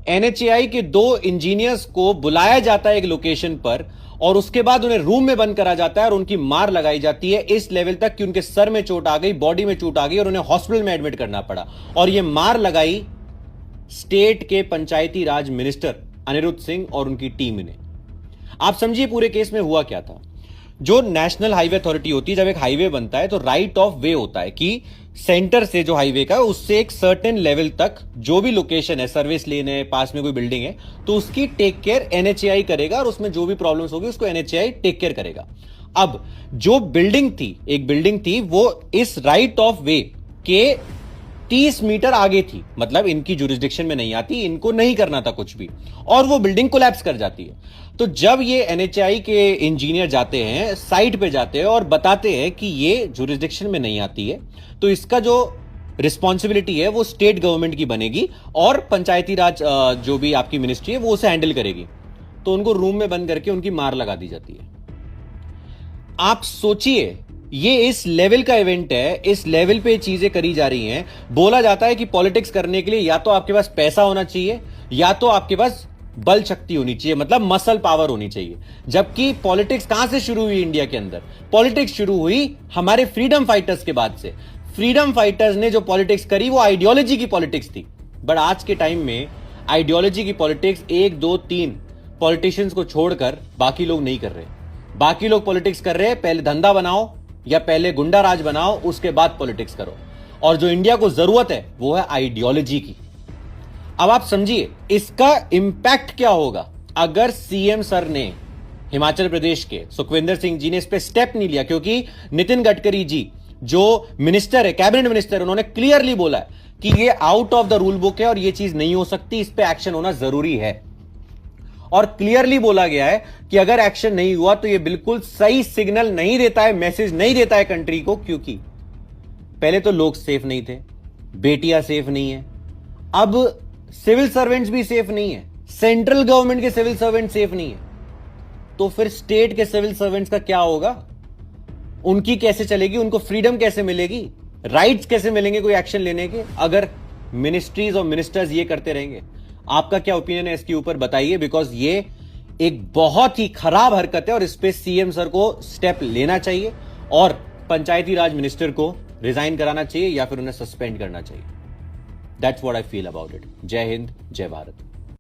NHAI के 2 engineers को बुलाया जाता है एक लोकेशन पर और उसके बाद उन्हें रूम में बंद करा जाता है और उनकी मार लगाई जाती है इस लेवल तक कि उनके सर में चोट आ गई, बॉडी में चोट आ गई और उन्हें हॉस्पिटल में एडमिट करना पड़ा। और यह मार लगाई स्टेट के पंचायती राज मिनिस्टर अनिरुद्ध सिंह और उनकी टीम ने। आप समझिए पूरे केस में हुआ क्या था। जो नेशनल हाईवे अथॉरिटी होती है, जब एक हाईवे बनता है तो राइट ऑफ वे होता है कि सेंटर से जो हाईवे का उससे एक सर्टेन लेवल तक जो भी लोकेशन है, सर्विस लेन है, पास में कोई बिल्डिंग है, तो उसकी टेक केयर एनएचएआई करेगा और उसमें जो भी प्रॉब्लम्स होगी उसको एनएचएआई टेक केयर करेगा। अब जो बिल्डिंग थी, एक बिल्डिंग थी, वो इस राइट ऑफ वे के 30 मीटर आगे थी, मतलब इनकी जुरिस्डिक्शन में नहीं आती, इनको नहीं करना था कुछ भी, और वो बिल्डिंग कोलैप्स कर जाती है। तो जब ये एनएचएआई के इंजीनियर जाते हैं, साइट पे जाते हैं और बताते हैं कि ये जुरिस्डिक्शन में नहीं आती है, तो इसका जो रिस्पॉन्सिबिलिटी है वो स्टेट गवर्नमेंट की बनेगी और पंचायती राज जो भी आपकी मिनिस्ट्री है वो उसे हैंडल करेगी, तो उनको रूम में बंद करके उनकी मार लगा दी जाती है। आप सोचिए, ये इस लेवल का इवेंट है, इस लेवल पे चीजें करी जा रही हैं। बोला जाता है कि पॉलिटिक्स करने के लिए या तो आपके पास पैसा होना चाहिए या तो आपके पास बल शक्ति होनी चाहिए, मतलब मसल पावर होनी चाहिए। जबकि पॉलिटिक्स कहां से शुरू हुई इंडिया के अंदर? पॉलिटिक्स शुरू हुई हमारे फ्रीडम फाइटर्स के बाद से। फ्रीडम फाइटर्स ने जो पॉलिटिक्स करी वो आइडियोलॉजी की पॉलिटिक्स थी। बट आज के टाइम में आइडियोलॉजी की पॉलिटिक्स 1, 2, 3 पॉलिटिशियंस को छोड़कर बाकी लोग नहीं कर रहे। बाकी लोग पॉलिटिक्स कर रहे हैं, पहले धंधा बनाओ या पहले गुंडा राज बनाओ, उसके बाद पॉलिटिक्स करो। और जो इंडिया को जरूरत है वो है आइडियोलॉजी की। अब आप समझिए इसका इंपैक्ट क्या होगा अगर सीएम सर ने, हिमाचल प्रदेश के सुखविंदर सिंह जी ने इस पे स्टेप नहीं लिया। क्योंकि नितिन गडकरी जी जो मिनिस्टर है, कैबिनेट मिनिस्टर, उन्होंने क्लियरली बोला है कि ये out of the rule book है और ये चीज नहीं हो सकती, इस पे एक्शन होना जरूरी है। और क्लियरली बोला गया है कि अगर एक्शन नहीं हुआ तो यह बिल्कुल सही सिग्नल नहीं देता है, मैसेज नहीं देता है कंट्री को। क्योंकि पहले तो लोग सेफ नहीं थे, बेटियां सेफ नहीं है, अब सिविल सर्वेंट्स भी सेफ नहीं है, सेंट्रल गवर्नमेंट के सिविल सर्वेंट सेफ नहीं है, तो फिर स्टेट के सिविल सर्वेंट्स का क्या होगा? उनकी कैसे चलेगी? उनको फ्रीडम कैसे मिलेगी? राइट्स कैसे मिलेंगे कोई एक्शन लेने के, अगर मिनिस्ट्रीज और मिनिस्टर्स ये करते रहेंगे? आपका क्या ओपिनियन है इसके ऊपर बताइए, बिकॉज ये एक बहुत ही खराब हरकत है और इस पे सीएम सर को स्टेप लेना चाहिए और पंचायती राज मिनिस्टर को रिजाइन कराना चाहिए या फिर उन्हें सस्पेंड करना चाहिए। That's what I feel about it. जय हिंद, जय भारत।